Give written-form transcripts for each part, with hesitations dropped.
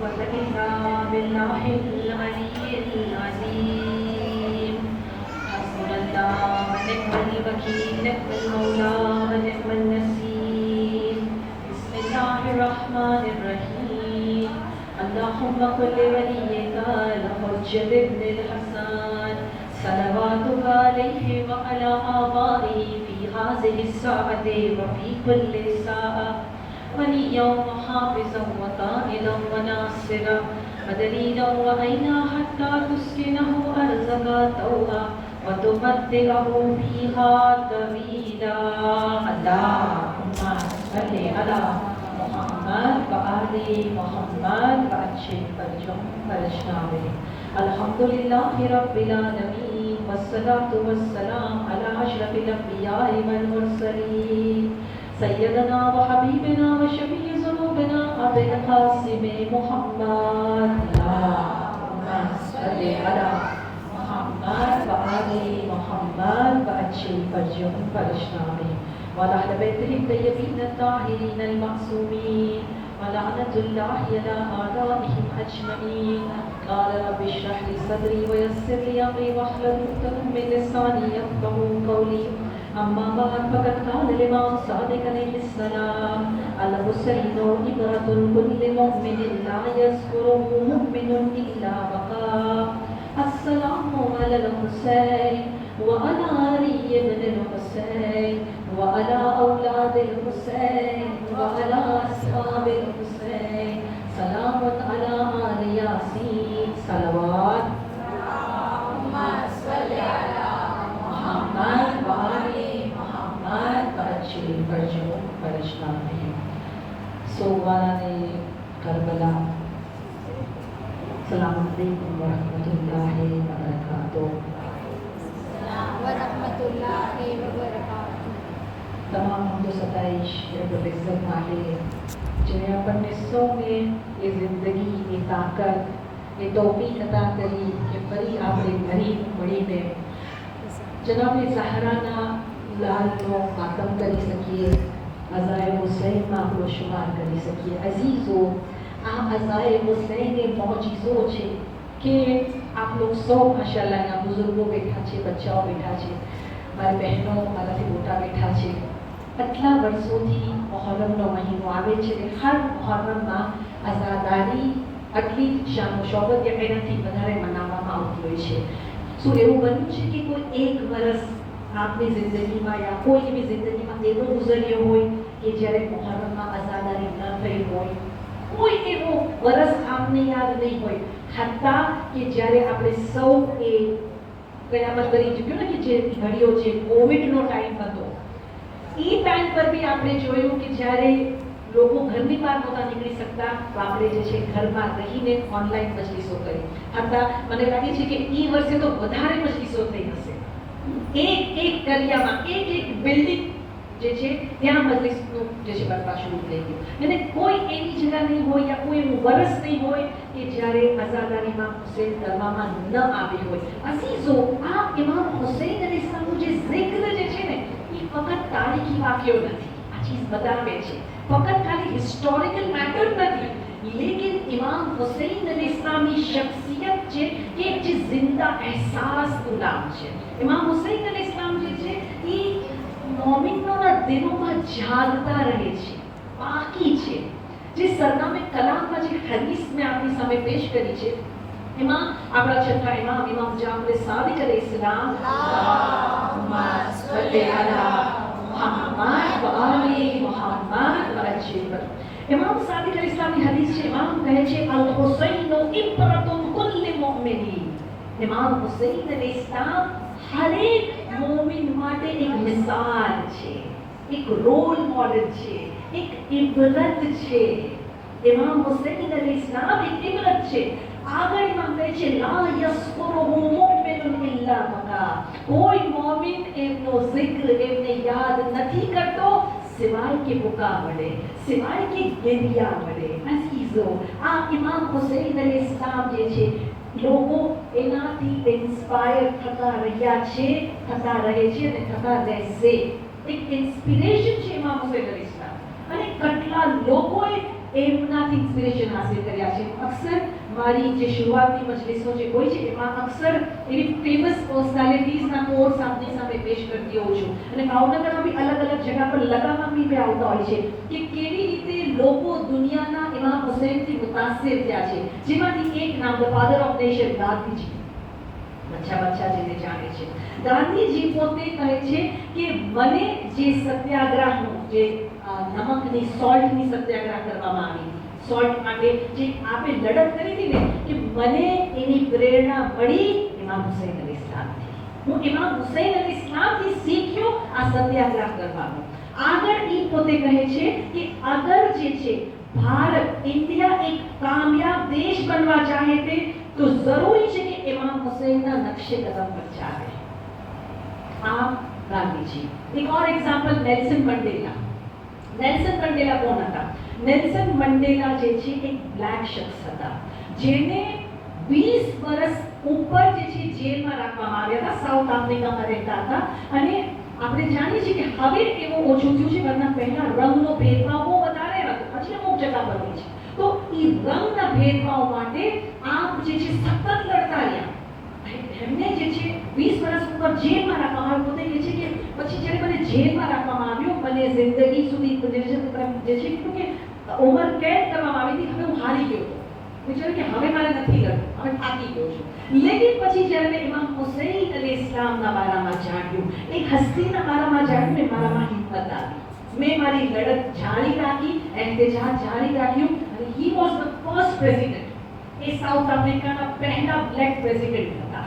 وتئنا بالله العلي العظيم. حسبنا الله ونعم الوكيل نعم المولى ونعم النصير. بسم الله الرحمن الرحيم. اللهم صل وليك الحجة بن الحسن صلواتك عليه وعلى آبائه في هذه الساعة وفي كل ساعة وليا وحافظا وقائدا وناصرا ودليلا وعينا حتى تسكنه أرزق طوعا وتمتعه فيها طويلا. اللهم صل على محمد وآل محمد وأجل فرجهم فرجناه. الحمد لله رب العالمين والصلاة والسلام على أشرف الأنبياء والمرسلين سيدنا وحبيبنا وشفيع ذنوبنا أبي القاسم محمد. اللهم صل على محمد وآل محمد وأجل فرجهم فرجناه وعلى أهل بيته الطيبين الطاهرين المعصومين ولعنة الله على أعدائهم أجمعين. قال رب اشرح لي صدري ويسر لي أمري واحلل عقدة من لساني يفقهوا قولي. أما بعد فقد قال الإمام صادق عليه السلام الحسين إبرة كل مؤمن لا يذكره مؤمن إلا بقى. السلام على الحسين وعلى علي بن الحسين وعلى أولاد الحسين وعلى أصحاب الحسين. سلام على آل ياسين صلوات. اللهم صل على محمد وآل محمد وأجل فرجهم فرجناه. صوبان کربلا. السلام علیکم ورحمۃ اللہ وبرکاتہ. वरहमतुल्लाहि वबरकातुह. तमाम हमदो सताइश रब इज्जत मालिक जिन्हें अपने सौ में ये जिंदगी ये ताकत ये तौफीक अता करी कि बड़ी आपने भरी बड़ी में जनाब ज़हराना लाल नो मातम करी सकिए अज़ाए हुसैन माहलो शुमार करी सकिए. अजीज़ो आ अज़ाए हुसैन मौजिज़ो छे कि आप लोग सौ माशाल्लाह यहाँ बुजुर्गों बैठा छे बच्चाओ बैठा छे मारी बहनों माराथी मोटा बैठा छे. आटला વર્ષોથી મુહર્રમનો મહિનો આવે છે અને હર મુહર્રમમાં આઝાદારી આટલી શાન શૌકત એનાથી વધારે મનાવવામાં આવતી હોય છે. શું એવું બન્યું છે કે કોઈ એક વર્ષ આપની જિંદગીમાં યા કોઈ એવી જિંદગીમાં એવો ગુજર્યો હોય કે જ્યારે મુહર્રમમાં આઝાદારી ન થઈ હોય? કોઈ એવો વર્ષ આપને યાદ નહીં હોય હત્તા કે જ્યારે આપણે સૌ એ કયામત કરી ચૂક્યું ને કે જે ઘડીઓ છે કોવિડનો ટાઈમ હતો એ ટાઈમ પર બી આપણે જોયું કે જ્યારે લોકો ઘરની બહાર નહોતા નીકળી શકતા તો આપણે જે છે ઘરમાં રહીને ઓનલાઈન મજલિસો કરી હતા. મને લાગે છે કે એ વર્ષે તો વધારે મજલિસો થઈ હશે. એક એક કરિયામાં એક એક બિલ્ડિંગ જે છે ત્યાં મજલિસનું જે છે બરપા શરૂ થઈ ગયું. અને કોઈ એવી જગ્યા નહીં હોય યા કોઈ એવું વર્ષ નહીં હોય કે જ્યારે આઝાદારીમાં હુસૈન કરવામાં ન આવી હોય. અઝીઝો આ ઇમામ હુસૈન અલૈહિસ્સલામનું જે ઝિક્ર જે છે ને એ ફક્ત તારીખી વાક્યો નથી. આ ચીજ બતાવે છે ફક્ત ખાલી હિસ્ટોરિકલ મેટર નથી लेकिन इमाम हुसैन अलैहिस्सलामની શખ્સિયત છે કે જે જિંદા અહેસાસનું નામ છે. ઇમામ હુસૈન અલૈહિસ્સલામ જે છે એ મોમિનોના દિલોમાં જાગતા રહે છે, બાકી છે. જે સરનામે કલામમાં જે હદીસ મેં આપની સામે પેશ કરી છે એમાં આપણા છઠ્ઠા ઇમામ ઇમામ જાફર સાદિક अलैहिस्सलाम અલ્લાहुम्मा સલ્લી અલા મુહમ્મદ વ આલી મુહમ્મદ વ અજલ. इमाम सादिक अलैहिस्सलाम की हदीस से इमाम कहे छे अल हुसैन इब्रतुन कुल मुमिनी. इमाम हुसैन अलैहिस्सलाम हर एक मोमिन माटे एक मिसाल छे, एक रोल मॉडल छे, एक इबरत छे. इमाम हुसैन अलैहिस्सलाम एक इबरत छे. आगे इमाम कहे छे ला यस्कुरुहु मुमिनुन इल्ला बका. कोई मोमिन एमनो जिक्र एमने याद નથી કરતો सिवाय के बुका वड़े, सिवाय के गेरिया वड़े. अजीजो आ इमाम हुसैन अलैहिस्सलाम जे छे लोगो एनाथी इंस्पायर થતા રહ્યા છે, થતા રહે છે અને થતા રહેશે. એક ઇન્સ્પિરેશન છે ઇમામ હુસૈન अलैहिस्सलाम અને કેટલા લોકોએ એમનાથી ઇન્સ્પિરેશન હાસિલ કર્યા છે. અક્સર મારી જે શરૂઆતની મજલિસો જે હોય છે એમાં અક્સર એવી ફેમસ પર્સનાલિટીઝના કોર્સ આપની સામે પેશ કરતી હોઉં છું અને ભાવનગરમાં બી અલગ અલગ જગ્યા પર લગાવવામાં બી આવતા હોય છે કે કેવી રીતે લોકો દુનિયાના ઇમામ હુસૈનથી મુતાસિર થયા છે, જેમાંથી એક નામ the father of nation Gandhiji. બચ્ચા જેને જાણે છે, ગાંધીજી પોતે કહે છે કે મને જે સત્યાગ્રહનો જે નમકની સોલ્ટની સત્યાગ્રહ કરવામાં આવી હતી, સોલ્ટ માટે જે આપે લડત કરી હતી ને, કે મને એની પ્રેરણા મળી ઇમામ હુસૈન અલી ઇસ્લામથી. હું ઇમામ હુસૈન અલી ઇસ્લામથી શીખ્યો આ સત્યાગ્રહ કરવાનો. આગળ એ પોતે કહે છે કે અગર જે છે ભારત ઇન્ડિયા એક કામયાબ દેશ બનવા ચાહે છે તો જરૂરી છે કે ઇમામ હુસૈનના નકશે કદમ પર ચાલે. આ ગાંધીજી. એક ઓર example Nelson Mandela. Nelson Mandela કોણ હતા? નેલ્સન મંડેલા જે છે એક બ્લેક શખ્સ હતા જેને 20 વર્ષ ઉપર જે છે જેલમાં રાખવામાં આવ્યા હતા. સાઉથ આફ્રિકામાં રહેતા હતા અને આપણે જાણીએ છીએ કે હવે એવું ઓછું થયું છે, વરના પહેલા રંગનો ભેદભાવ બહુ વધારે હતો, પછી અમુક જગ્યા પર હોય છે. તો એ રંગના ભેદભાવ માટે આપ જે છે સતત લડતા રહ્યા. એમને જે છે 20 વર્ષ ઉપર જેલમાં રાખવામાં આવ્યો. પોતે કહે છે કે પછી જ્યારે મને જેલમાં રાખવામાં આવ્યો, મને જિંદગી સુધી જે છે કે ઉંમર કેદ કરવામાં આવી હતી. હવે હું હારી ગયો હતો, વિચાર્યું કે હવે મારે નથી લડવું, હવે થાકી ગયો છું. લેકિન પછી જ્યારે મેં ઇમામ હુસૈન અલી ઇસ્લામના બારામાં જાણ્યું, એક હસ્તીના બારામાં જાણ્યું, ને મારામાં હિંમત આવી. મેં મારી લડત જાળી રાખી, એહતજાજ જાળી રાખ્યું અને he was the first president. A south આફ્રિકાના પહેલા બ્લેક પ્રેસિડેન્ટ હતા.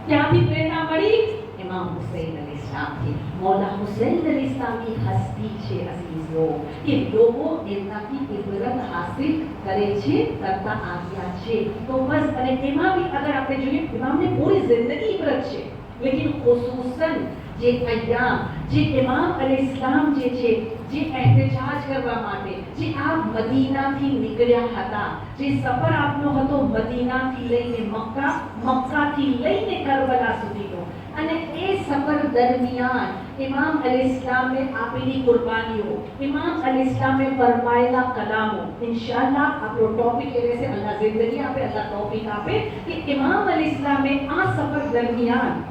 ક્યાંથી પ્રેરણા મળી? ઇમામ હુસૈન અલી ઇસ્લામથી. મૌલા હુસૈન અલી ઇસ્લામની હસ્તી છે અઝીઝો, કે લોકો એમનાથી ઇબરત હાસિલ કરે છે, કરતા આવ્યા છે. તો બસ, અને એમાં બી અગર આપણે જોઈએ, ઇમામની પૂરી જિંદગી ઇબરત છે, લેકિન ખુસૂસન જે અય્યામ, જે ઇમામ અલી ઇસ્લામ જે છે, જે એહતજાજ કરવા માટે જે આ મદીનાથી નીકળ્યા હતા, જે સફર આપનો હતો મદીનાથી લઈને મક્કા, મક્કાથી લઈને કરબલા સુધીનો, અને એ સફર દરમિયાન ઇમામ અલી ઇસ્લામે આપેલી કુરબાનીઓ, ઇમામ અલી ઇસ્લામે ફરમાયેલા કલામો. ઇન્શાઅલ્લાહ આપણો ટોપિક એ રહેશે, અલ્લાહ જિંદગી આપે, અલ્લાહ તૌફીક આપે, કે ઇમામ અલી ઇસ્લામે આ સફર દરમિયાન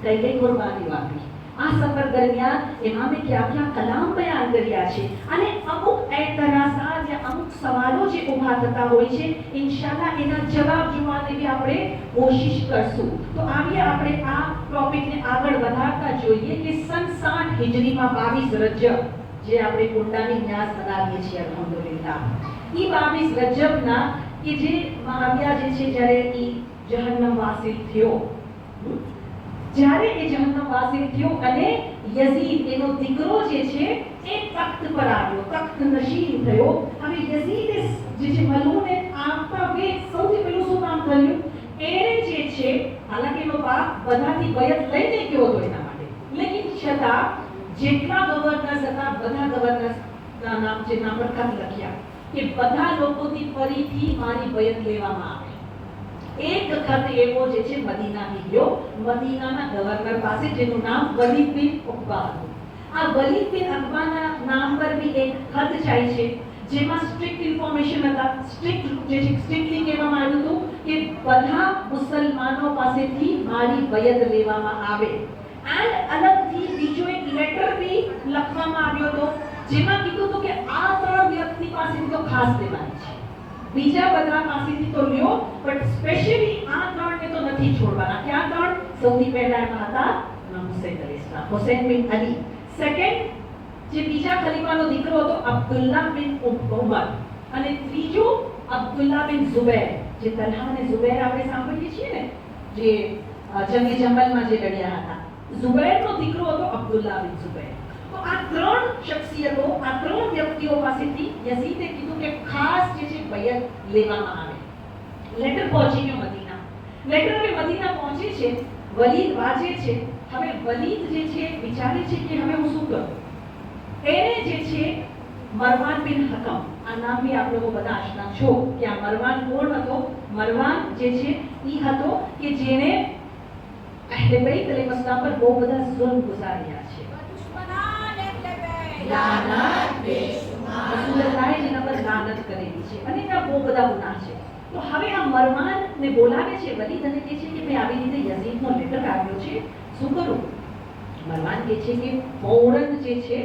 કઈ કઈ કુરબાનીઓ આપી, આ સફર દરમિયાન ઇમામે ક્યાં ક્યાં કલામ બયાન કર્યા છે, અને અમુક એતરાઝાત યા અમુક સવાલો જે ઊભા થતા હોય છે, ઇન્શાઅલ્લાહ એના જવાબ જોવાની બી આપણે કોશિશ કરશું. તો આવીએ આપણે આ ટોપિકને આગળ વધારતા જોઈએ કે સન 60 હિજરીમાં 22 રજબ, જે આપણે કુંડાની ન્યાસ મનાવીએ છીએ અલ્હમ્દુલિલ્લાહ, એ 22 રજબના કે જે મહાવિયા જે છે જ્યારે એ જહન્નમ વાસિલ થયો, જ્યારે એ જહન્નમ વાસિલ થયો અને યઝીદ એનો દીકરો જે છે એ તખ્ત પર આવ્યો, તખ્ત નશીન થયો. હવે યઝીદે જે છે મલૂને આપતા બે સૌથી પહેલું શું કામ કર્યું? એને જે છે, હાલાકી એનો બાપ બધાથી બયત લઈને ગયો હતો એના માટે, લેકિન છતાં જેટલા ગવર્નર્સ હતા બધા ગવર્નર્સના નામ જે નામ પર ખત લખ્યા કે બધા લોકોથી ફરીથી મારી બયત લેવામાં આવે. એક ખત એવો જે છે મદીનાથી ગયો, મદીનાના ગવર્નર પાસે, જેનું નામ વલીદ બિન ઉકબા હતું. આ વલીદ બિન ઉકબાના નામ પર બી એક ખત જાય છે, જેમાં સ્ટ્રિક્ટ ઇન્ફોર્મેશન હતા. સ્ટ્રિક્ટલી કહેવામાં આવ્યું હતું કે બધા મુસલમાનો પાસેથી મારી બયત લેવામાં આવે. એન્ડ અલગથી બીજો એક લેટર બી લખવામાં આવ્યો હતો, જેમાં કીધું હતું કે આ ત્રણ વ્યક્તિ પાસેથી તો ખાસ લેવાની છે, બીજા બધા પાસેથી તો લ્યો, પણ સ્પેશિયલી આ ત્રણને તો નથી છોડવાના. કે આ ત્રણ સૌથી પહેલા એમાં હતા ઇમામ હુસૈન અલી ઇસ્લામ, હુસૈન બિન અલી. સેકન્ડ, જે બીજા ખલીફાનો દીકરો હતો અબ્દુલ્લાહ બિન ઉમર, અને ત્રીજો અબ્દુલ્લાહ બિન ઝુબૈર, જે તલ્હા અને ઝુબૈર આપણે સાંભળીએ છીએ ને, જે જંગે જમલમાં જે લડ્યા હતા. ઝુબૈરનો દીકરો હતો અબ્દુલ્લાહ બિન ઝુબૈર. તો આ ત્રણ શખ્સિયતો, આ ત્રણ વ્યક્તિઓ પાસેથી યઝીદે કીધું કે ખાસ જે છે બયત લેવામાં આવે. લેટર પહોંચી ગયો મદીના. લેટર હવે મદીના પહોંચે છે, વલીદ વાંચે છે. હવે વલીદ જે છે વિચારે છે કે હવે હું શું કરું. એને જે છે મરવાન બિન હકમ, આ નામ બી આપ લોકો બધા આશના છો કે આ મરવાન કોણ હતો? મરવાન જે છે એ હતો કે જેને અહલે બૈત અલૈહિસ્સલામ પર બહુ બધા જુલ્મ ગુજાર્યા છે. લાનત બેશુમાર, રસૂલુલ્લાહ જેના પર લાનત મહેનત કરેલી છે અને ત્યાં બહુ બધા ગુનાહ છે. તો હવે આ મરવાનને બોલાવે છે વલીદ અને કહે છે કે ભાઈ આવી રીતે યઝીદનો લેટર આવ્યો છે, શું કરું? મરવાન કહે છે કે ફૌરન જે છે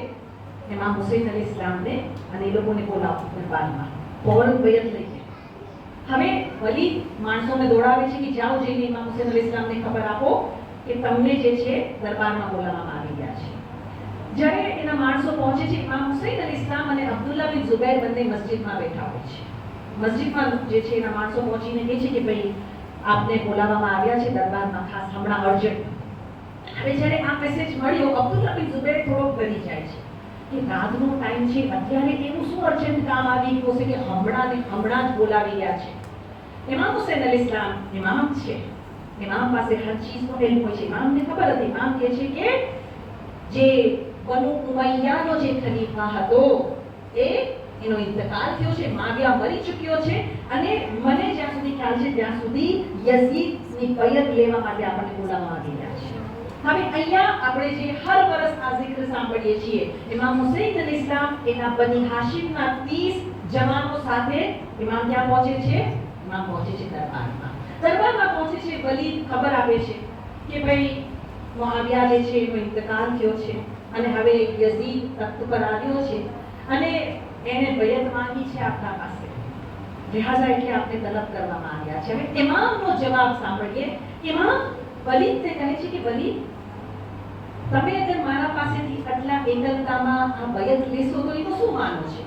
ઇમામ હુસૈન અલી ઇસ્લામને અને એ લોકોને બોલાવો દરબારમાં, ફૌરન બયત લઈ જાય. હવે વલીદ માણસોને દોડાવે છે કે જાઓ જઈને ઇમામ હુસૈન અલી ઇસ્લામને ખબર આપો કે તમને જે છે દરબારમાં બોલાવવામાં આવી ગયા છે. જ્યારે એના માણસો પહોંચે છે, ઇમામ હુસૈન અલી ઇસ્લામ અને અબ્દુલ્લા બિન ઝુબૈર બંને મસ્જિદમાં બેઠા હોય છે. મસ્જિદમાં જે છે એના માણસો પહોંચીને કહે છે કે ભાઈ આપને બોલાવવામાં આવ્યા છે દરબારમાં, ખાસ હમણાં અર્જન્ટ. હવે જ્યારે આ મેસેજ મળ્યો, અબ્દુલ્લા બિન ઝુબૈર થોડો ડરી જાય છે કે રાતનો ટાઈમ છે, અત્યારે એવું શું અર્જન્ટ કામ આવી ગયું છે કે હમણાં જ બોલાવી ગયા છે. ઇમામ હુસૈન અલી ઇસ્લામ ઇમામ છે, ઇમામ પાસે હર ચીજનો ઇલ્મ હોય છે. ઇમામને ખબર હતી, ઇમામ કહે છે કે જે બનુ ઉમૈયાનો જે ખલીફા હતો એનો ઇંતકાલ થયો છે, માવિયા મરી ચૂક્યો છે અને મને જ્યાં સુધી ખ્યાલ છે ત્યાં સુધી યઝીદની બયત લેવા માટે આપણને બોલાવવામાં આવી રહ્યા છે. હવે અહીંયા આપણે જે હર વર્ષ આ zikr સાંભળીએ છીએ, ઇમામ હુસૈન અલી ઇસ્લામ એના બની હાશિમના 30 જવાનો સાથે ઇમામ ક્યાં પહોંચે છે? ઇમામ પહોંચે છે દરબારમાં. દરબારમાં પહોંચે છે, વલીદ ખબર આપે છે કે ભાઈ મુઆવિયા જે છે એનો ઇંતકાલ થયો છે અને હવે યઝીદ તખ્ત પર આવ્યો છે અને એને બયત માંગી છે આપના પાસે, લિહાઝા એટલે આપને તલબ કરવામાં આવ્યા છે. હવે ઇમામનો જવાબ સાંભળીએ. ઇમામ વલીદને કહે છે કે વલીદ, તમે અગર મારા પાસેથી આટલા એકલતામાં આ બયત લેશો તો એનું શું માનો છે?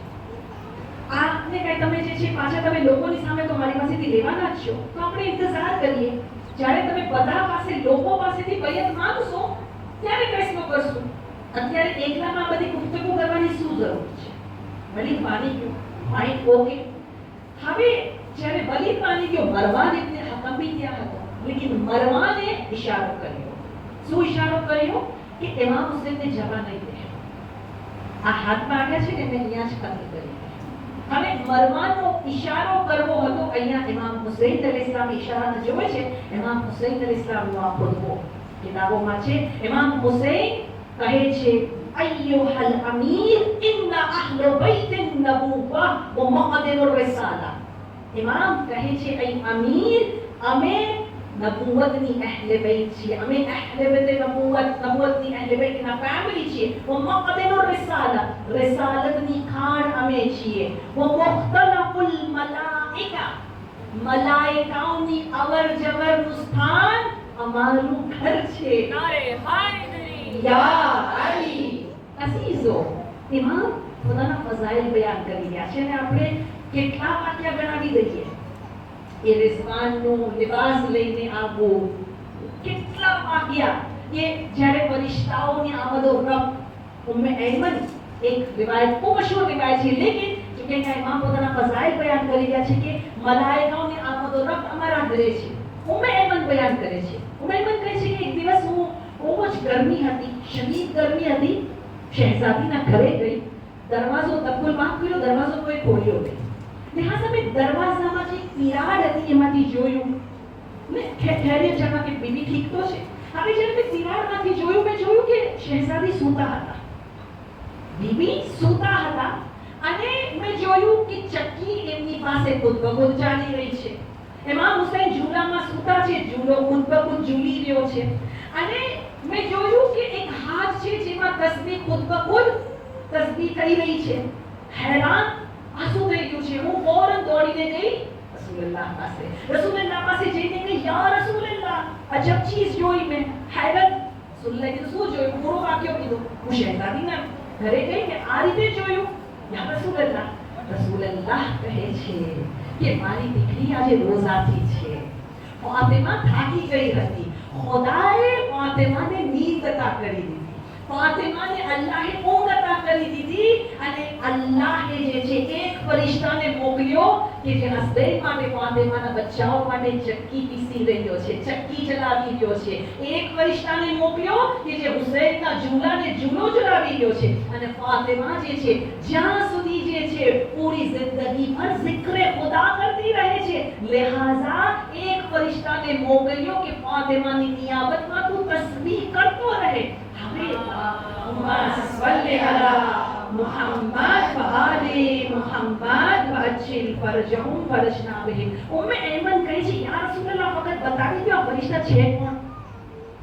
આપને કઈ તમે જે છે પાછા તમે લોકોની સામે તો મારી પાસેથી લેવાના જ છો, તો આપણે ઇંતજાર કરીએ. જ્યારે તમે બધા પાસે લોકો પાસેથી બયત માંગશો ત્યારે ફેસલો કરશું. અત્યારે એકલામાં બધી ગુફ્તગુ કરવાની શું જરૂર છે? વલીદ માની ગયો, માઇન્ડ ઓકે. હવે જ્યારે વલીદ માની ગયો, મરવાન ઇબ્ન હકમ બી ત્યાં હતો, લેકિન મરવાને ઇશારો કર્યો. શું ઇશારો કર્યો? કે ઇમામ હુસૈનને જવા નહીં દે. આ હાથમાં આવ્યા છે ને મેં અહીંયા જ કતલ કરી. હવે મરવાનો ઇશારો કરવો હતો. અહીંયા ઇમામ હુસૈન અલી ઇસ્લામ ઇશારાને જોવે છે. ઇમામ હુસૈન અલી ઇસ્લામનો આ ખુતબો કિતાબોમાં છે. ઇમામ હુસૈન કહે છે, અય્યુહલ અમીર ઇન્ના અહલ બૈત નબુવ્વા વ મઅદિન રિસાલા. ઇમામ કહે છે, અય અમીર, અમે નબુવતની અહલે બૈત છીએ, અમે અહલે બૈત નબુવતની અહલે બૈતના ફેમિલી છીએ. વ મઅદિન રિસાલા, રિસાલતની ખાણ અમે છીએ. વ મુખ્તલફુલ મલાઇકા, મલાઇકાઓની અવર જવરનું સ્થાન અમારું ઘર છે. નારે હાયદરી યા અલી અઝીઝો. ઇમામ ખુદાના ફઝાઇલ બયાન કરી રહ્યા છે અને આપણે કેટલા વાક્ય ગણાવી દઈએ. એ રિઝવાનનો લિબાસ લઈને આવવું, કેટલા વાક્ય કે જ્યારે ફરિશ્તાઓની આમદો રબ. ઉમ્મે એમન એક રિવાયત બહુ મશહૂર રિવાયત છે, લેકિન જો કે ઇમામ પોતાના ફઝાઇલ બયાન કરી રહ્યા છે કે મલાઈકાઓની આમદો રબ અમારા ઘરે છે. ઉમ્મે એમન બયાન કરે છે. ઉમ્મે એમન કહે છે કે એક દિવસ હું બહુ જ ગરમી હતી, શદીદ ગરમી હતી, શહેઝાદીના ઘરે ગઈ, દરવાજો તકુલ માફ કર્યો, દરવાજો કોઈ ખોલ્યો નહીં. લિહાઝા મેં દરવાજામાં જે તિરાડ હતી એમાંથી જોયું ને ઠેરિયત જણા કે બીબી ઠીક તો છે. હવે જ્યારે મેં તિરાડમાંથી જોયું, મેં જોયું કે શહેઝાદી સૂતા હતા, બીબી સૂતા હતા અને મેં જોયું કે ચક્કી એમની પાસે ખુદ બખુદ ચાલી રહી છે. ઇમામ હુસૈન ઝૂલામાં સૂતા છે, ઝૂલો ખુદ બખુદ ઝૂલી રહ્યો છે અને મેં જોયું કે એક હાથ છે જેમાં તસ્બીહ ખુદ બખુદ તસ્બીહ થઈ રહી છે. હેરાન આંસુ થઈ ગયું છે. હું ફૌરન દોડીને ગઈ રસૂલુલ્લાહ પાસે. રસૂલુલ્લાહ પાસે જઈને કહી, યા રસૂલુલ્લાહ, અજબ ચીઝ જોઈ મેં, હેરત. રસૂલુલ્લાહ કીધું, શું જોયું? પૂરો વાક્યો કીધો. હું શહેઝાદીના ઘરે ગઈ ને આ રીતે જોયું. યા રસૂલુલ્લાહ. રસૂલુલ્લાહ કહે છે કે મારી દીકરી આજે રોઝાથી છે. ફાતિમા થાકી ગઈ હતી, ખુદાએ ફાતિમાને નીંદ અતા કરી દીધી, ફાતિમાને અલ્લાહે ઊંઘ અતા કરી દીધી અને અલ્લાહે જે છે એક ફરિશ્તાને મોકલ્યો કે જે હસબેન્ડ માટે ફાતિમાના બચ્ચાઓ માટે ચક્કી પીસી રહ્યો છે, ચક્કી ચલાવી રહ્યો છે. એક ફરિશ્તાને મોકલ્યો કે જે હુસૈનના ઝૂલાને ઝૂલો ચલાવી રહ્યો છે અને ફાતિમા જે છે જ્યાં સુધી જે છે પૂરી જિંદગી ભર ઝિક્રે ખુદા કરતી રહે છે. લિહાઝા એક ફરિશ્તાને મોકલ્યો કે ફાતિમાની નિયાબતમાં તું તસ્બીહ કરતો રહે. હવે અલ્લાહુમ્મા સલ્લી અલા મુહમ્મદ વ આલી મુહમ્મદ વ વચ્ચે ફરજહુમ ફરજના બિહિમ. ઉમ્મે એમન કહે છે, યા રસૂલલ્લાહ, વખત બતાવી દો આ ફરિશ્તા છે કોણ?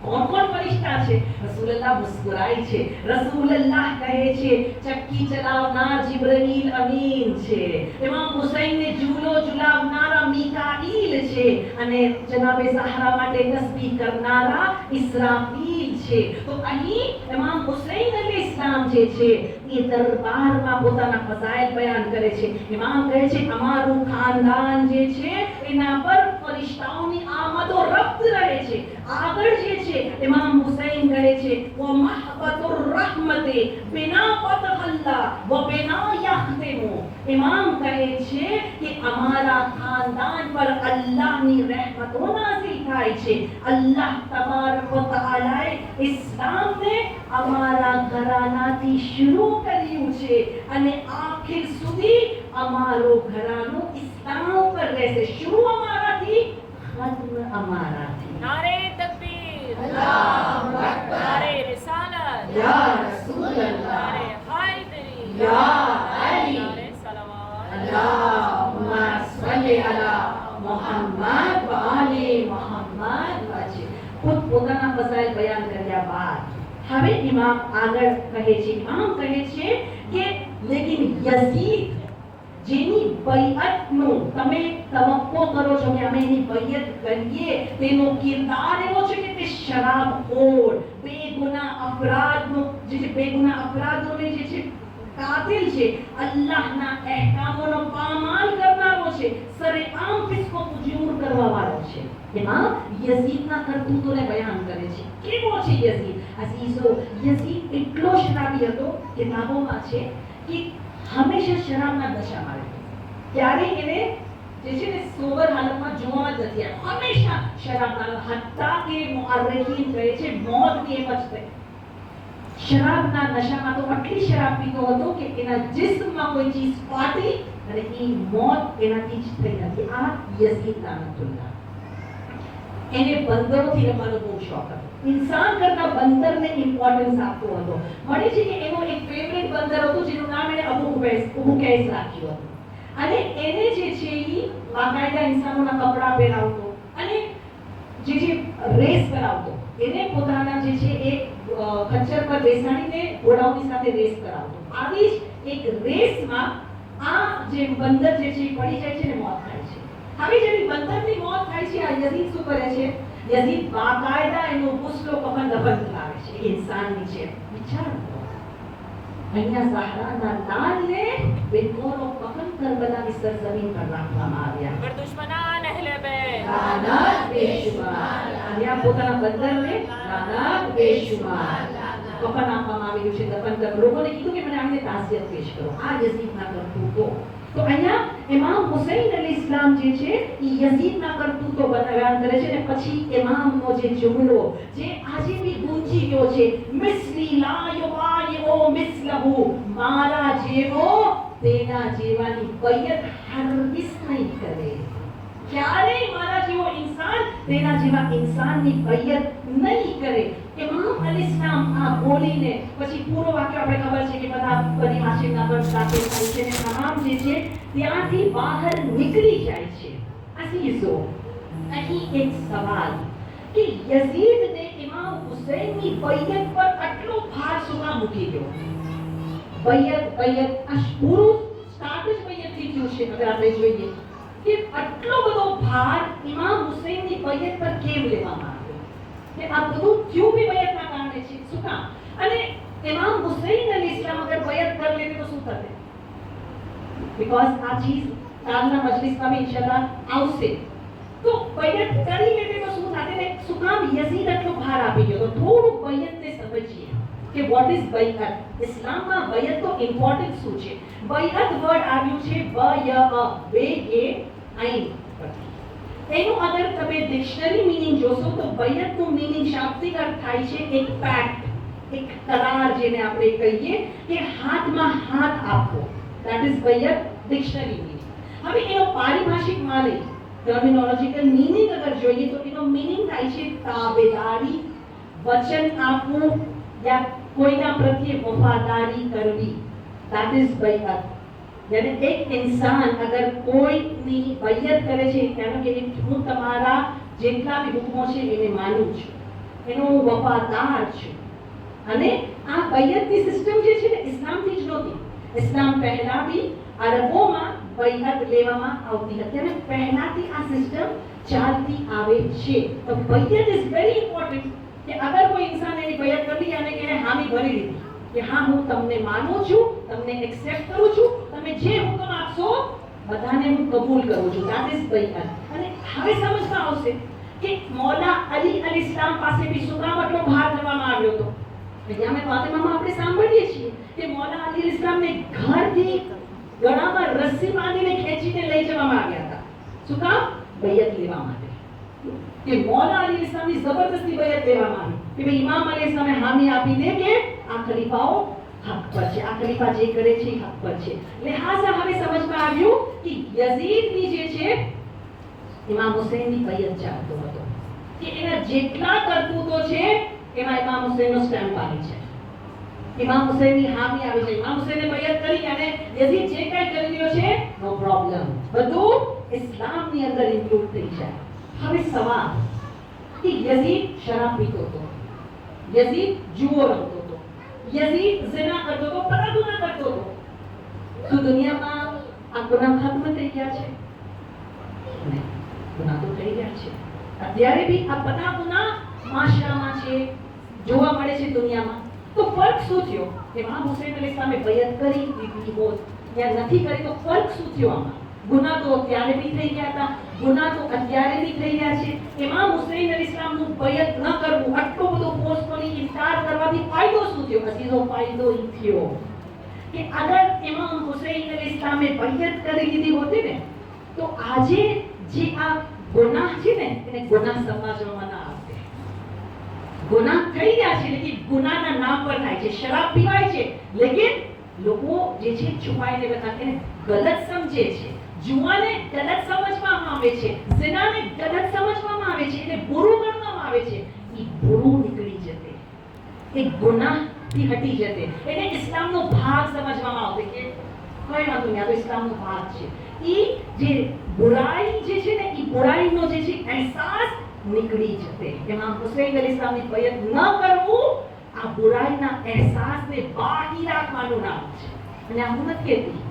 कौन कौन फरिश्ता છે? રસૂલલ્લાહ મુસ્કુરાય છે. રસૂલલ્લાહ કહે છે, ચક્કી ચલાવનાર જિબ્રાઈલ અમીન છે. ઇમામ હુસૈનને ઝૂલો ઝુલાવનારા મિકાઈલ છે. અને જનાબે ઝહરા માટે તસ્બીહ કરનારા ઇસ્રાફીલ છે. તો અહીં ઇમામ હુસૈન અલૈહિસ્સલામ જે છે એ દરબારમાં પોતાના ફઝાઇલ બયાન કરે છે. ઇમામ કહે છે, અમારું ખાનદાન જે છે એના પર ફરિશ્તાઓની આમદ ઓ રફ્ત રહે છે. આગળ જે છે इमाम हुसैन કહે છે, व महबतुर रहमते बिना फतहल्ला व बिना यख्तिमु. इमाम કહે છે કે અમારા ખાનદાન પર અલ્લાહની રહેમતો નાઝિલ થાય છે. અલ્લાહ તબારક વ તઆલાએ ઇસ્લામને અમારા ઘરાનાથી શરૂ કર્યું છે અને આખિર સુધી અમારો ઘરાનો ઇસ્લામ પર રહેશે. શરૂ અમારાથી, ખત્મ અમારાથી. नारे तकबीर, अल्लाहु अकबर, नारे रिसालत, या रसूल अल्लाह, नारे हैदरी, या अली, नारे सलावत. अल्लाहुम्मा सल्ली अला मुहम्मद व आले मुहम्मद वजे. પોતાના ફઝાઇલ બયાન કર્યા બાદ હવે ઇમામ આગળ કહે છે, ઇમામ કહે છે કે લેકિન યઝીદ જેની બૈઅતનો તમે તવક્કો કરો છો કે અમે એની બૈઅત કરીએ, તેનો કિરદાર એવો છે કે તે શરાબખોર, બેગુનાહ અપરાધનો જે બેગુનાહ અપરાધોને જે છે કાતિલ છે, અલ્લાહના અહેકામોનો પામાલ કરનારો છે, સરેઆમ ફિસ્કો ફુજૂર કરવા વાળો છે. એમાં યઝીદના કરતૂતોને બયાન કરે છે. કેવો છે યઝીદ? અઝીઝો, યઝીદ એટલો શરાબી હતો, કિતાબોમાં છે કે હંમેશા શરાબના નશામાં રહેતો. ત્યારે એને જે છે ને સોબર હાલતમાં જોવા જ નથી આવ્યો. હંમેશા શરાબના, હત્તા કે મુઅર્રિખીન કહે છે મોત ની એમ જ થઈ. શરાબના નશામાં તો આટલી શરાબ પીતો હતો કે એના જિસ્મમાં કોઈ ચીજ ફાટી અને એ મોત એનાથી જ થઈ નથી. આ યઝીદ લાનતુલ્લાહ. એને બંદરોથી રમવાનો બહુ શોખ હતો. ઇન્સાન કરતા બંદરને ઇમ્પોર્ટન્સ આપતો હતો. મળે છે કે એનો એક ફેવરેટ બંદર હતું જેનું નામ એને અબુ કૈસ રાખ્યું હતું. અને એને જે છે એ બાકાયદા ઇન્સાનોના કપડાં પહેરાવતો અને જે રેસ કરાવતો. એને પોતાના જે છે એ ખચ્ચર પર બેસાડીને ઘોડાઓની સાથે રેસ કરાવતો. આવી જ એક રેસમાં આ જે બંદર જે છે એ પડી જાય છે ને મોત થાય છે. હવે જેની બંદરની મોત થાય છે, આ યઝીદ શું કરે છે? યઝીદ બાકાયદા એનો ગુસ્લો કફન દફન કરાવે છે. ઇન્સાનની છે. વિચાર કરો, અહીંયા ઝહરાના લાલને બેકોનો કફન કરબલાની સરઝમીન પર રાખવામાં આવ્યા. मगर दुश्मनान अहले बैत, લાનત બેશુમાર. અહીંયા પોતાના બંદરને લાનત બેશુમાર કફન આપવામાં આવ્યું છે, દફન કર. લોકોને કીધું કે મને આમને તાસિયત પેશ કરો. આ યઝીદના કરતૂતો. તો અહીંયા ઇમામ હુસૈન અલૈહિસ્સલામ જે છે એ યઝીદના કરતૂતો બયાન કરે છે. અને પછી ઇમામનો જે જુમલો જે આજે બી ગુંજી ગયો છે, મિસ્લી લા યુબાયુ મિસ્લહુ, મારા જેવો તેના જેવાની બૈયત હરગિઝ નહીં કરે. ક્યારેય મારા જેવો ઇન્સાન તેના જેવા ઇન્સાનની બૈયત નહીં કરે. ઇમામ અલૈહિસ્સલામ આ બોલીને પછી પૂરો વાક્ય આપણે ખબર છે કે બધા બની હાશિમના પર સાથે થાય છે ને તમામ જે છે ત્યાંથી બહાર નીકળી જાય છે. અઝીઝો, અહીં એક સવાલ કે યઝીદને ઇમામ હુસૈનની બૈયત પર આટલો ભાર શું કામ મૂકી ગયો? બૈયત આ પૂરું સ્ટાર્ટ જ બૈયતથી થયું છે. હવે આપણે જોઈએ કે આટલો બધો ભાર ઇમામ હુસૈનની બૈયત પર કેમ લેવામાં આવ્યો? કે આ બધું ક્યું બી બૈયતના કારણે છે. શું કામ? અને ઇમામ હુસૈન અલૈહિસ્સલામ અગર બૈયત કરી લેતે તો શું થતે? બીકોઝ આ ચીજ કાલના મજલિસમાં બી ઇન્શાઅલ્લાહ આવશે. તો બૈયત કરી લેતે તો શું થતે ને? શું કામ યઝીદ આટલો ભાર આપી ગયો? તો થોડું બૈયતને સમજીએ કે વોટ ઇઝ બૈઅત. ઇસ્લામમાં બૈઅત તો ઇમ્પોર્ટન્ટ શું છે? બૈઅત વર્ડ આવ્યું છે બય બે એ આઈન પરથી. એનું અગર તમે ડિક્શનરી મીનિંગ જોશો તો બૈઅતનું મીનિંગ શાબ્દિક અર્થ થાય છે એક પેક્ટ, એક કરાર, જેને આપણે કહીએ કે હાથમાં હાથ આપવો. ધેટ ઇઝ બૈઅત ડિક્શનરી મીનિંગ. હવે એનો પારિભાષિક માને ટર્મિનોલોજીકલ મીનિંગ અગર જોઈએ તો એનો મીનિંગ થાય છે તાબેદારી, વચન આપવું યા કોઈના પ્રત્યે વફાદારી કરવી. ધેટ ઇઝ બૈઅત. यानी एक इंसान अगर કોઈની બૈયત કરે છે કારણ કે હું તમારા જેટલા બી હુકમો છે એને માનું છું, એનો હું વફાદાર છું. અને આ બૈયતની સિસ્ટમ જે છે ને ઇસ્લામથી જ નહોતી. ઇસ્લામ પહેલા બી અરબોમાં બૈયત લેવામાં આવતી હતી અને પહેલાથી આ સિસ્ટમ ચાલતી આવે છે. તો બૈયત ઇઝ વેરી ઇમ્પોર્ટન્ટ કે અગર કોઈ ઇન્સાન એની બૈયત કરી અને એને हामी ભરી લીધી કે હા હું તમને માનું છું, તમને એક્સેપ્ટ કરું છું, તમે જે હુકમ આપશો બધાને હું કબૂલ કરું છું. ધેટ ઇઝ બૈયત. અને હવે સમજમાં આવશે કે મૌલા અલી અલૈહિસ્સલામ પાસે બી શું કામ આટલો ભાર કરવામાં આવ્યો હતો. અહીંયા મેં ફાતિમામાં આપણે સાંભળીએ છીએ કે મૌલા અલી અલૈહિસ્સલામને ઘરથી ગળામાં રસ્સી બાંધીને ખેંચીને લઈ જવામાં આવ્યા હતા. શું કામ? બૈયત લેવા માટે. કે મૌલા અલી અલૈહિસ્સલામની જબરદસ્તી બૈયત લેવામાં આવી કે ભાઈ ઇમામ અલૈહિસ્સલામે हामी આપી દે કે આ ખલીફાઓ હક પર છે, આ ખલીફા જે કરે છે હક પર છે. લિહાઝા હવે સમજમાં આવ્યું કે યઝીદની જે છે ઇમામ હુસૈનની બૈયત ચાહતો હતો કે એના જેટલા કરતૂતો છે એમાં ઇમામ હુસૈનનો સ્ટેમ્પ આવી છે. ઇમામ હુસૈનની हामी આવી છે. ઇમામ હુસૈને બૈયત કરી અને યઝીદ જે કંઈ કરી રહ્યો છે નો પ્રોબ્લેમ, બધું ઇસ્લામની અંદર ઇન્ક્લુડ થઈ જાય. હવે સવાલ કે યઝીદ શરાબ પીતો હતો, યઝીદ જુઓ રમતો હતો, યઝીદ ઝિના કરતો હતો, બધા ગુનાહ કરતો હતો. શું દુનિયામાં આ ગુનાહ ખત્મ થઈ ગયા છે? નહીં, ગુનાહ તો થઈ ગયા છે. અત્યારે બી આ બધા ગુનાહ માશરામાં છે, જોવા મળે છે દુનિયામાં. તો ફર્ક શું થયો? ઇમામ હુસૈન અલૈહિસ્સલામે બૈયત કરી દીધી હોત या નથી કરી તો ફર્ક શું થયો આમાં? ગુનાહ તો અત્યારે બી થઈ ગયા હતા, ગુનાહ તો અત્યારે બી થઈ રહ્યા છે. ઇમામ હુસૈન અલૈહિસ્સલામનું બૈયત ન કરવું, આટલો બધો ફોર્સફુલી ઇનકાર કરવાથી ફાયદો શું થયો? અસીઝો ફાયદો ઈ થયો કે અગર ઇમામ હુસૈન અલૈહિસ્સલામે બૈયત કરી લીધી હોતી ને તો આજે જે આ ગુનાહ છે ને એને ગુનાહ સમજવામાં ના આવતે. ગુનાહ થઈ ગયા છે લેકિન ગુનાહના નામ પર થાય છે. શરાબ પીવાય છે લેકિન લોકો જે છે છુપાઈને બતાવે ને ગલત સમજે છે. જુવાને ગલત સમજવામાં આવે છે, ઝિનાને ગલત સમજવામાં આવે છે, એને બુરું ગણવામાં આવે છે. ઈ બુરું નીકળી જતે, એ ગુનાહથી હટી જતે. એને ઇસ્લામનો ભાગ સમજવામાં આવશે કે કોઈ વાંધો નહીં, આ તો ઇસ્લામનો ભાગ છે. ઈ જે બુરાઈ જે છે ને ઈ બુરાઈનો જે છે અહેસાસ નીકળી જતે. ઇમામ હુસૈન અલૈહિસ્સલામની બૈયત ન કરવું આ બુરાઈના અહેસાસને બાકી રાખવાનું નામ છે. અને આ હું નથી કહેતી,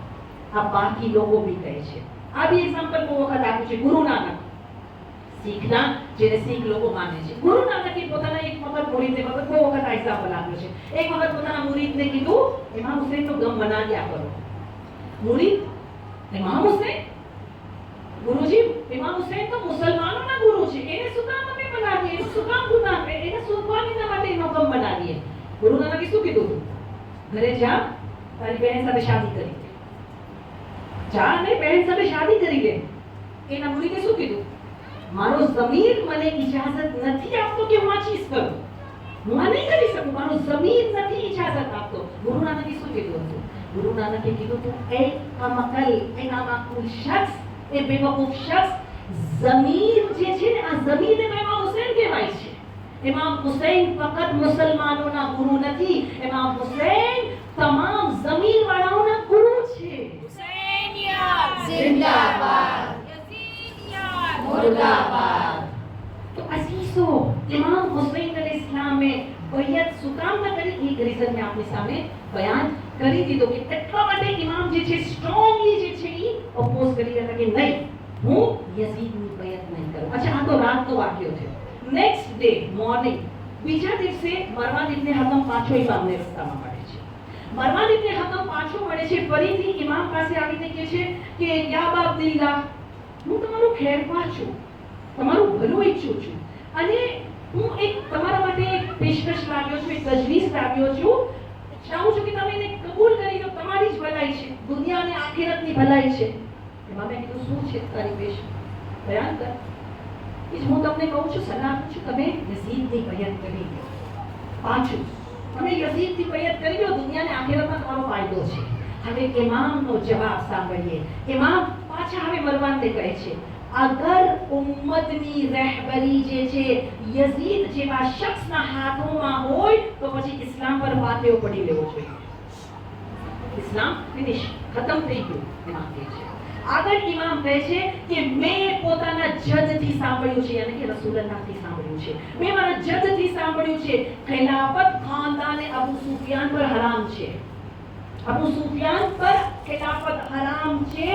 આ બાકી લોકો બી કહે છે. આ બી એક્ઝામ્પલ બહુ વખત આપ્યું છે. ગુરુ નાનક, શીખના જેને શીખ લોકો માને છે. ગુરુ નાનકે પોતાના એક વખત મુરીદને બહુ વખત આ એક્ઝામ્પલ આપ્યો છે. એક વખત પોતાના મુરીદને કીધું ઇમામ હુસૈનનો ગમ બનાવ્યા કરો. મુરીદ ઇમામ હુસૈન, ગુરુજી ઇમામ હુસૈન તો મુસલમાનોના ગુરુ છે, એને શું કામ અમે બનાવીએ? એનું શું કામ ગુનાહ? એને સુધવાના માટે એનો ગમ બનાવીએ. ગુરુ નાનકે શું કીધું? ઘરે જા, તારી બહેન સાથે શાદી કરી લે. જા ને બહેન સાથે શાદી કરી લે. એના મુરીદે શું કીધું? મારો ઝમીર મને ઇજાઝત નથી આપતો કે હું આ ચીજ કરું, હું આ નહીં કરી શકું, મારો ઝમીર નથી ઇજાઝત આપતો. ગુરુ નાનકે શું કીધું હતું? ગુરુ નાનકે કીધું હતું એ અમકલ, એ નામાકુલ શખ્સ, એ બેવકૂફ શખ્સ, ઝમીર જે છે ને આ ઝમીર ઇમામ હુસૈન કહેવાય છે. ઇમામ હુસૈન ફક્ત મુસલમાનોના ગુરુ નથી, ઇમામ હુસૈન તમામ ઝમીર વાળાઓના ગુરુ છે. હુસૈનિયત जिंदाबाद યઝીદિયત मुर्दाबाद। तो अजीजो इमाम हुसैन अलैहिस्सलाम में बैयत सुकाम न करी एक रीजन में आपने सामने बयान કરી દીધો કે એટલા માટે ઇમામ જે છે સ્ટ્રોંગલી જે છે ઈ ઓપોઝ કરી રહ્યા કે નહીં, હું યઝીદની બૈયત નહીં કરું. અચ્છા, આ તો રાતનો વાક્યો છે. નેક્સ્ટ ડે મોર્નિંગ, બીજા દિવસે મરવાન ઇબ્ને હકમ પાછો ઇમામને રસ્તામાં મળે છે. મરવાન ઇબ્ને હકમ પાછો મળે છે, ફરીથી ઇમામ પાસે આવીને કહે છે કે યા અબા અબ્દુલ્લાહ, હું તમારું ખેરખવાહ છું, તમારું ભલું ઈચ્છું છું અને હું એક તમારા માટે એક પેશકશ લાવ્યો છું, એક તજવીઝ લાવ્યો છું. ચાહું છું કે તમે એને કબૂલ કરી લો, તમારી જ ભલાઈ છે, દુનિયા અને આખિરતની ભલાઈ છે. ઇમામે કીધું શું છે તારી પેશ? બયાન કર. એ હું તમને કહું છું, સલાહ આપું છું, તમે યઝીદની બૈયત કરી લો. પાછું તમે યઝીદની બૈયત કરી લો, દુનિયા અને આખિરતમાં તમારો ફાયદો છે. હવે ઇમામનો જવાબ સાંભળીએ. ઇમામ પાછા હવે મરવાનને કહે છે અગર ઉમ્મતની રહેબરી જે છે યઝીદ જેવા શખ્સના હાથોમાં હોય તો પછી ઇસ્લામ પર ફાતેહો પડી લેવો જોઈએ. ઇસ્લામ ફિનિશ ખતમ થઈ ગયું ઇમામ કહે છે. આગળ ઇમામ કહે છે કે મેં પોતાના જદથી સાંભળ્યું છે, યાની કે રસૂલુલ્લાહથી સાંભળ્યું છે, મેં મારા જદથી સાંભળ્યું છે ખિલાફત ખાનદાન અબુ સુફિયાન પર હરામ છે. અબુ સુફિયાન પર ખિલાફત હરામ છે.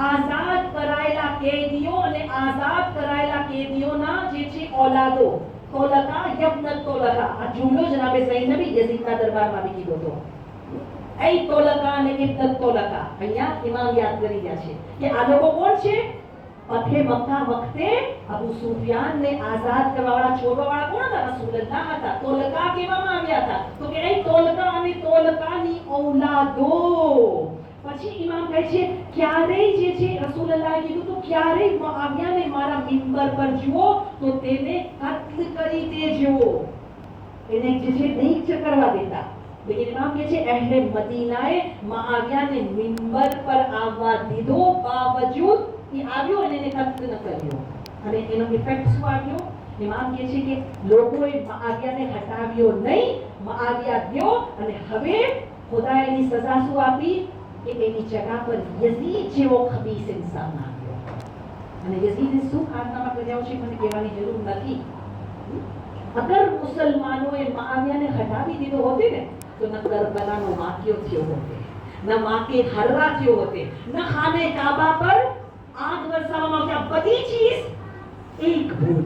આઝાદ કરાયેલા કેદીઓ અને આઝાદ કરાયેલા કેદીઓના જે છે ઓલાદો તોલકા યબનત તોલકા, આ જુમલો જનાબે ઝૈનબી યઝીદના દરબારમાં બી કીધો હતો. એ તોલકા અને ઇબ્નત તોલકા અહીંયા ઇમામ યાદ કરી રહ્યા છે કે આ લોકો કોણ છે? ફતહ મક્કા વખતે અબુ સુફિયાનને આઝાદ કરવાવાળા છોડવાવાળા કોણ હતા? રસૂલુલ્લાહ હતા. તોલકા કહેવામાં આવ્યા હતા. તો કે એ તોલકા અને તોલકાની ઔલાદો. પછી ઇમામ કહે છે ક્યારેય જે છે રસૂલુલ્લાહે કીધું તો ક્યારેય મુઆવિયાને મારા મિંબર પર જુઓ તો તેને કત્લ કરી દેજો, એને જે છે નહીં ચકરવા દેતા. लेकिन इमाम કહે છે અહેલે મદીનાએ મુઆવિયાને મિંબર પર આવવા દીધો, બાવજૂદ એ આવ્યો અને એને કત્લ ન કર્યો. અને એનો ઇફેક્ટ શું આવ્યો? ઇમામ કહે છે કે લોકોએ મુઆવિયાને હટાવ્યો નહીં, મુઆવિયા ગયો અને હવે ખુદાએ એની સજા શું આપી કે એની જગ્યા પર યઝીદ જેવો ખબીસ ઇન્સાન આવ્યો. અને યઝીદે શું કારનામા કર્યા છે મને કહેવાની જરૂર નથી. અગર મુસલમાનોએ મુઆવિયાને હટાવી દીધો હોતે ને तो न करबलाનો વાક્યો થયો હોતે, ન માકે હર્રા થયો હોતે, ન ખાને કાબા પર આગ વરસાવવામાં આવતી. બધી ચીજ એક ભૂલ.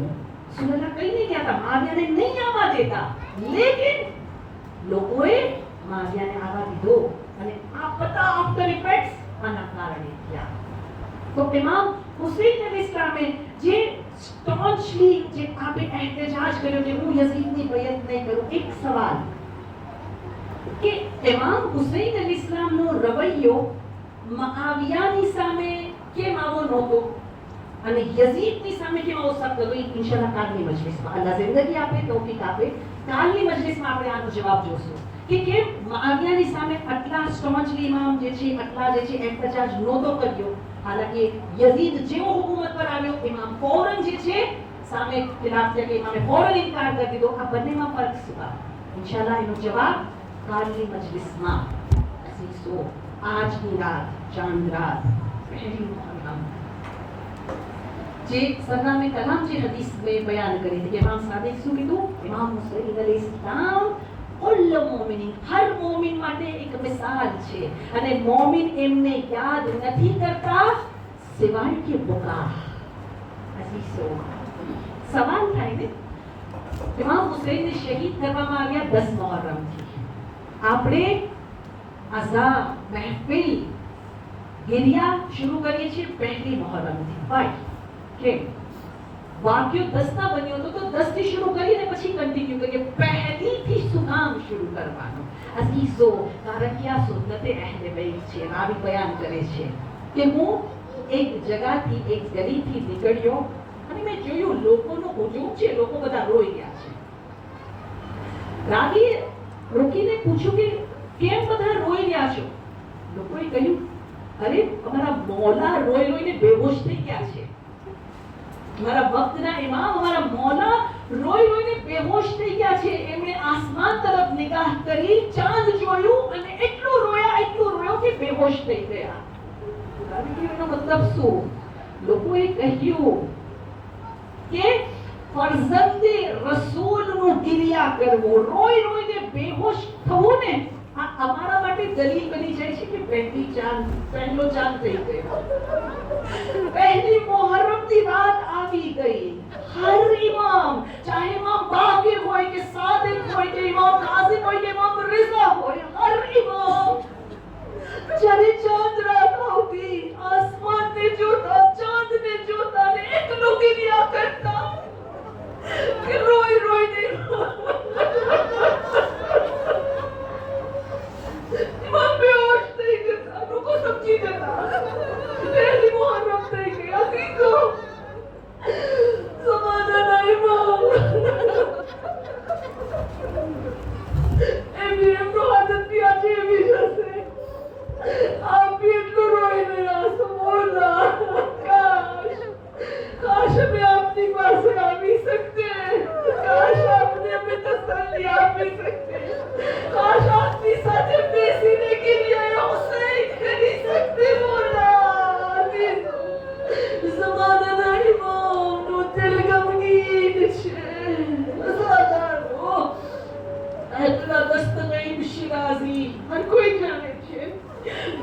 સુનલા કઈ નહીં કહેતા, મુઆવિયાને નહીં આવવા દેતા, લેકિન લોકોએ મુઆવિયાને આવવા દીધો અને આ બધા આફ્ટર ઇફેક્ટ્સ આના કારણે થયા. તો ઇમામ હુસૈન અલ ઇસ્લામે જે સ્ટોન્ચલી જે આપે એહતજાજ કર્યો કે હું યઝીદની બયત નહીં કરું. એક સવાલ કે ઇમામ હુસૈન અલ ઇસ્લામનો રવૈયો મુઆવિયાની સામે કેમ આવો નહોતો અને યઝીદની સામે કેમ આવો સખ્ત હતો? ઇન્શાઅલ્લાહ કાલની મજલિસમાં અલ્લાહ જિંદગી આપે, તૌફીક આપે, કાલની મજલિસમાં આપણે આનો જવાબ જોશું કે કેમ મુઆવિયાની સામે આટલા સ્ટોન્ચલી ઇમામ જે છે આટલા જે છે એહતજાજ નહોતો કર્યો. હાલાકી યઝીદ જેવો હુકુમત પર આવ્યો, ઇમામ ફૌરન જે છે સામે ખિલાફ છે કે ઇમામે ફૌરન ઇનકાર કરી દીધો. આ બંનેમાં ફરક શું? ઇન્શાઅલ્લાહ એનો જવાબ કાલની મજલિસમાં. અઝીઝો, આજની રાત ચાંદ રાત પહેલી મુહર્રમ જે સરનામે કલામ જે હદીસ મેં બયાન કરી હતી, ઇમામ સાદિક શું કીધું? ઇમામ હુસૈન અલ ઇસ્લામ કુલ મોમિન, હર મોમિન માટે એક મિસાલ છે અને મોમિન એમને યાદ નથી કરતા સિવાય કે બુકા. અઝીઝો, સવાલ થાય ને, ઇમામ હુસૈનને શહીદ કરવામાં આવ્યા 10 મુહર્રમથી. આપણે અઝા મહેફિલ ગિરિયા શરૂ કરીએ છીએ પહેલી મુહર્રમથી. વાય કેમ? વાક્યો 10 ના બન્યો તો 10 થી શરૂ કરીને પછી કન્ટિન્યુ કરીએ. પહેલીથી શું કામ શરૂ કરવાનું? અઝીઝો, કારણ કે આ સુન્નતે અહેલે બેત છે. રાવી બયાન કરે છે કે હું એક જગ્યાથી એક ગલીથી નીકળ્યો અને મેં જોયું લોકોનો હુજુમ છે, લોકો બધા રોઈ રહ્યા છે. રાવીએ રોકીને પૂછ્યું કે કેમ બધા રોઈ રહ્યા છો? લોકોએ કહ્યું અરે અમારા મૌલા રોઈ રોઈને બેહોશ થઈ ગયા છે, અમારા વક્તના ઇમામ અમારા મૌલા રોઈ રોઈને બેહોશ થઈ ગયા છે. એમણે આસમાન તરફ નિગાહ કરી, ચાંદ જોયું અને એટલું રોયો કે બેહોશ થઈ ગયા. એનો મતલબ શું? લોકોએ કહ્યું કે ફરઝંદે રસૂલનું ગિરિયા કરવું, રોઈ રોઈને બેહોશ થવું ને, આ અમારા માટે દલીલ બની જાય છે કે પહેલો ચાંદ થઈ ગયો, પહેલી મુહર્રમની રાત આવી ગઈ. હર ઇમામ, ચાહે ઇમામ બાકિર હોય કે સાદિક હોય કે ઇમામ કાઝિમ હોય કે ઇમામ રિઝા હોય, હર ઇમામ જ્યારે ચાંદ રાત આવતી, આસમાનને જોતા, ચાંદને જોતા ને એકલો ગિરિયા કરતા કે રોઈ રોઈને ઇમામ બેહોશ થઈ ગયા. લોકો સમજી ગયા પહેલી મુહર્રમ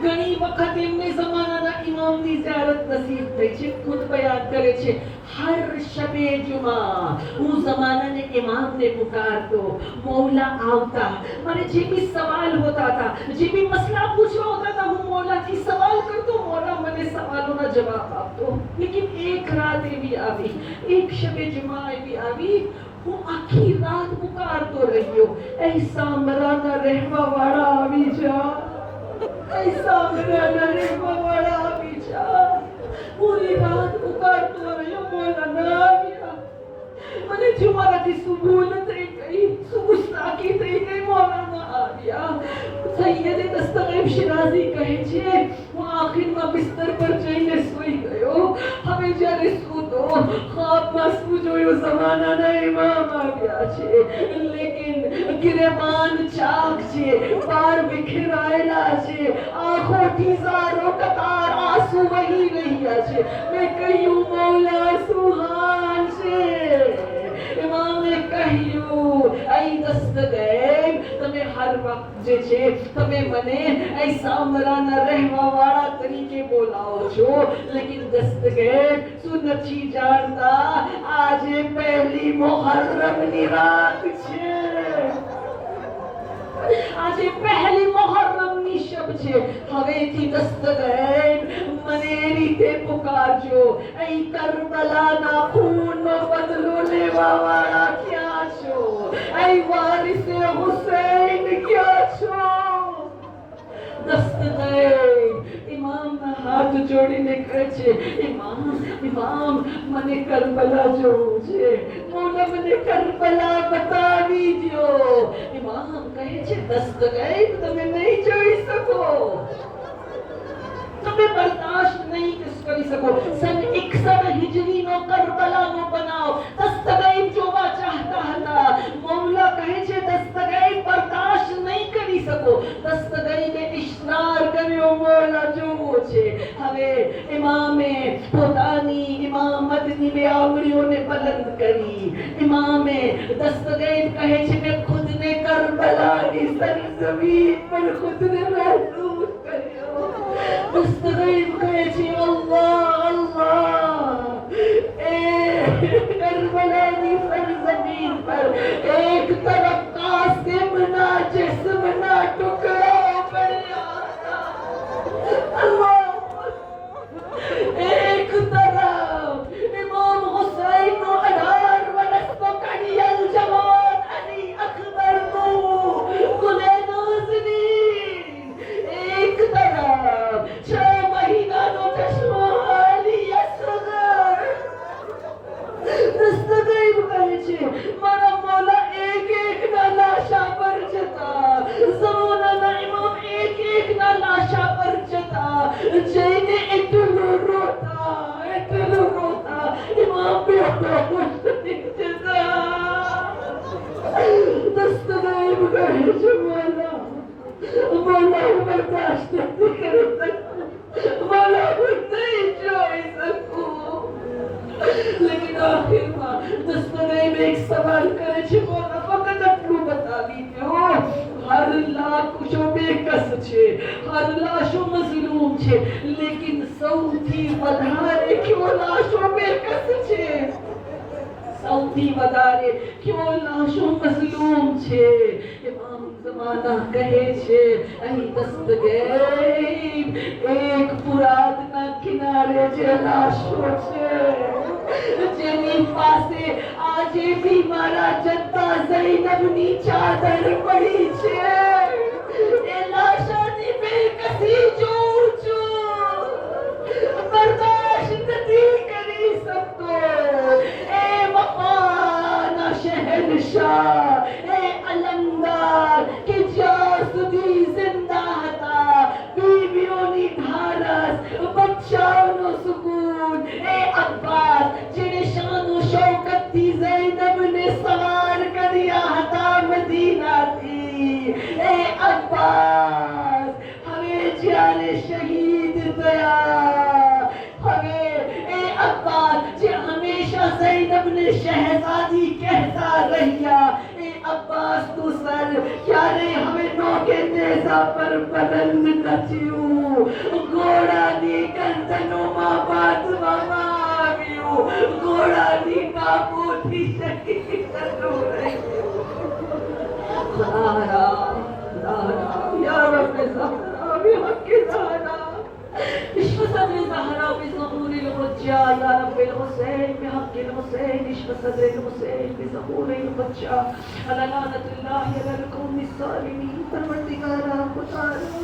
ઘણી વખત એમને જમાનાના ઇમામની ઝિયારત નસીબ થઈ છે. ખુદ બયાન કરે છે, હર શબે જુમા હું જમાનાને ઇમામને પુકારતો, મૌલા આવતા, મને જે भी સવાલ હોતા હતા, જે भी મસલા પૂછવા હોતા હતા, હું મૌલાથી સવાલ કરતો, મૌલા મને સવાલોના જવાબ આપતો. લેકિન એક રાત એવી આવી, એક શબે જુમા એવી આવી, હું આખી રાત પુકારતો રહ્યો, ऐसा मराना रहवा वाला આવી જા, ऐसा मराना रहवा वाला આવી જા. પૂરી રાત પુકારતો રહ્યો, મૌલા ના આવ્યા. મને જુમારાથી સુબહ થઈ ગઈ, સુબહ સાકી થઈ ગઈ, મૌલા ના આવ્યા. સૈયદે દસ્તગીબ શિરાઝી કહે છે, હું આખિરમાં બિસ્તર પર જઈને સૂઈ ગયો. હવે જ્યારે સૂતો, ખ્વાબમાં શું જોયું, જમાનાના ઇમામ આવ્યા છે. લેકિન ગિરેબાન ચાક છે, બાર વિખેરાયેલા છે, આંખોથી ઝારો કતાર આંસુ વહી રહ્યા છે. મેં કહ્યું, મૌલા સુહાન છે. ઇમામે કહ્યું, ऐ दस्तगीब, તમે હર વખત જે છે તમે મને ऐसा मराना रहवा वाला તરીકે બોલાવો છો, લેકિન દસ્તગીબ શું નથી જાણતા, આજે પહેલી મુહર્રમની રાત છે. આજે પહેલી મુહર્રમની શબ છે. હવેથી દસ્તગીબ મને એ રીતે પુકારજો, ऐ કરબલાના ખૂનનો બદલો લેવા વાળા ક્યાં છો, ऐ વારિસે હુસૈન ક્યાં છો. દસ્તગીબ ઇમામના હાથ જોડીને કહે છે, ઇમામ મને કરબલા જોવું છે, મૌલા મને કરબલા બતાવી દો. ઇમામ કહે છે, દસ્તગીબ તમે નહીં જોઈ શકો, તમે બરદાશ્ત નહીં કરી શકો. સન 61 હિજરીનો કરબલાનો બનાવ દસ્તગીબ જોવા ચાહતા હતા. મૌલા કહે છે, દસ્તગીબ બરદાશ્ત નહીં કરી શકો. દસ્તગીબે ઇશરાર કર્યો, મૌલા જોવો છે. હવે ઇમામે પોતાની ઇમામતની બે આંગળીઓને બલંદ કરી. ઇમામે દસ્તગીબ કહે છે, મેં ખુદને કરબલાની સરઝમીન પર ખુદને મહેસૂસ કર્યો. दस्तगीब કહે છે, અલ્લાહ અલ્લાહ, એ કરબલાની સરઝમીન પર એક તરફ કાસિમના જિસ્મના ટુકડાઓ પડ્યા હતા, અલ્લાહ, એક તરફ ઇમામ હુસૈનનો 18 વર્ષનો કડિયલ જવાન અલી અકબરનું ગુલેનાઝની, એક તરફ 6 મહિનાનો ચશ્મો અલી અસગર. દસ્તગીબ કહે છે, મારા મૌલા એક ના લાશા પર જતા, જમાનાના ઇમામ એક ના લાશા પર જતા, જઈને એટલું રોતા, ઇમામ બેહોશ થઈ જતા. દસ્તગીબ કહે છે, મૌલા હું બરદાશ્ત નથી કરી શકતો, મૌલા હું નહીં જોઈ શકું. લેકિન આખિરમાં દસ્તગીબ એક સવાલ કરે છે, મૌલા ફક્ત આટલું બતાવી દો, હર લાશો બેકસ છે, હર લાશો મઝલૂમ છે, લેકિન સૌથી વધારે ક્યો લાશો બેકસ છે, સૌથી વધારે ક્યો લાશો મઝલૂમ છે. ઇમામ જમાના કહે છે, અહીં દસ્તગીબ એક ફુરાતના કિનારે જે લાશો છે, જેની પાસે આજે બી મારા જત્તા ઝૈનબની ચાદર પડી છે, એ લાશોની બેકસી જોઉં છું, બરદાશ્ત નથી કરી શકતો. એ વફાના શહેનશાહ, એ અલમદાર કે જ્યાં સુધી જિંદા હતા, બીવીઓની ઢારસ, બચ્ચાઓનો સુકૂન, એ અબ્બાસ જેને શાનો શૌકતથી ઝૈનબને સવાર કર્યા હતા મદીનાથી, એ અબ્બાસ હવે જ્યારે શહીદ થયા, હવે એ અબ્બાસ જે હંમેશા ઝૈનબને શહેઝાદી કહેતા રહ્યા, એ અબ્બાસ अब्बास तू सर क्या नहीं हमें नौके नेजा पर बुलंद नचियो घोड़ा नी गर्दनों मां बात मामा आवियो घोड़ा नी काबू थी शकी करो ज़हरा या रब ज़हरा बिहक़ ज़हरा اشف صدر زهرا بظهور الغجا يا رب الحسين بحق الحسين اشف صدر الحسين بظهور الغجا على لعنة الله على القوم الظالمين परवरदिगारा खुदारा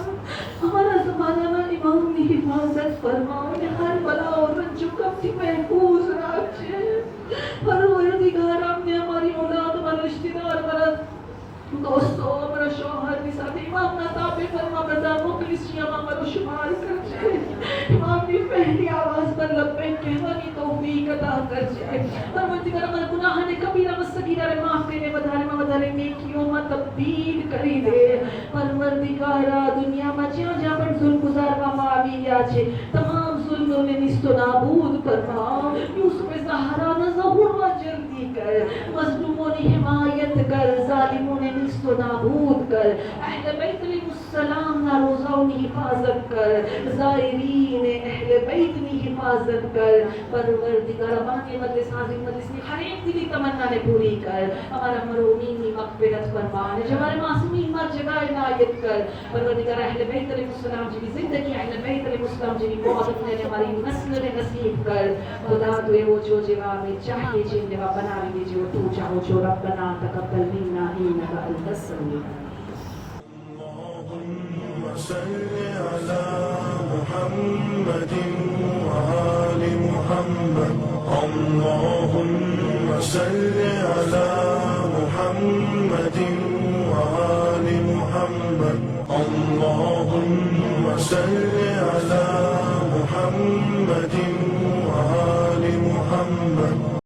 हमारा ज़माना ना इमाम की हिफाजत फरमा उन्हें हर बला और रंजो कभी महफूज रखे परवरदिगारा हमने हमारी औलाद हमारे रिश्तेदार हमारा दोस्तों हमारा शौहर भी साथ इमाम ना ताबे फरमा बदा मुखलिसिया हमारा शुमार कर जाए इमाम की पहली आवाज पर लब्बैक कहवानी तौफीक अता कर जाए परवरदिगार हमारे गुनाह ने कबीरा व सगीरा रे माफ करने वधारे नेकियों में तब्दील करी दे परवरदिगार दुनिया में ज्यां पर जुल्म गुजारवा में आविया छे तमाम जुल्मों ने निस्तो नाबूद फरमा यूसुफ ज़हरा ना ज़हूर जल्दी कर मज़लूमों ने हिमायत कर जालिमों ने निस्तो नाबूद कर अहले बैत अलैहिस्सलाम ना रोज़ाओं ने हिफाजत कर ज़ायरीन अहले बैत ने हिफाजत कर परवरदिगार बानी मजलिस हाज़िर मजलिस ने हर एक दिली तमन्ना ने पूरी कर हमारा मरूमीन की मग़फ़िरत फरमा ने जो हमारे मासूमीन मर जगह इनायत कर परवरदिगार अहले बैत अलैहिस्सलाम जी की ज़िंदगी अहले बैत अलैहिस्सलाम जी की मौत ने हमारी नस्ल ने नसीब कर खुदा तो वो जो जवा में चाहे जिन जवा बना ली जो तू चाहो जो रब्बना तक़ब्बल मिन्ना इन्नका अंतस समीउल صل على محمد وآل محمد اللهم صل على محمد وآل محمد اللهم صل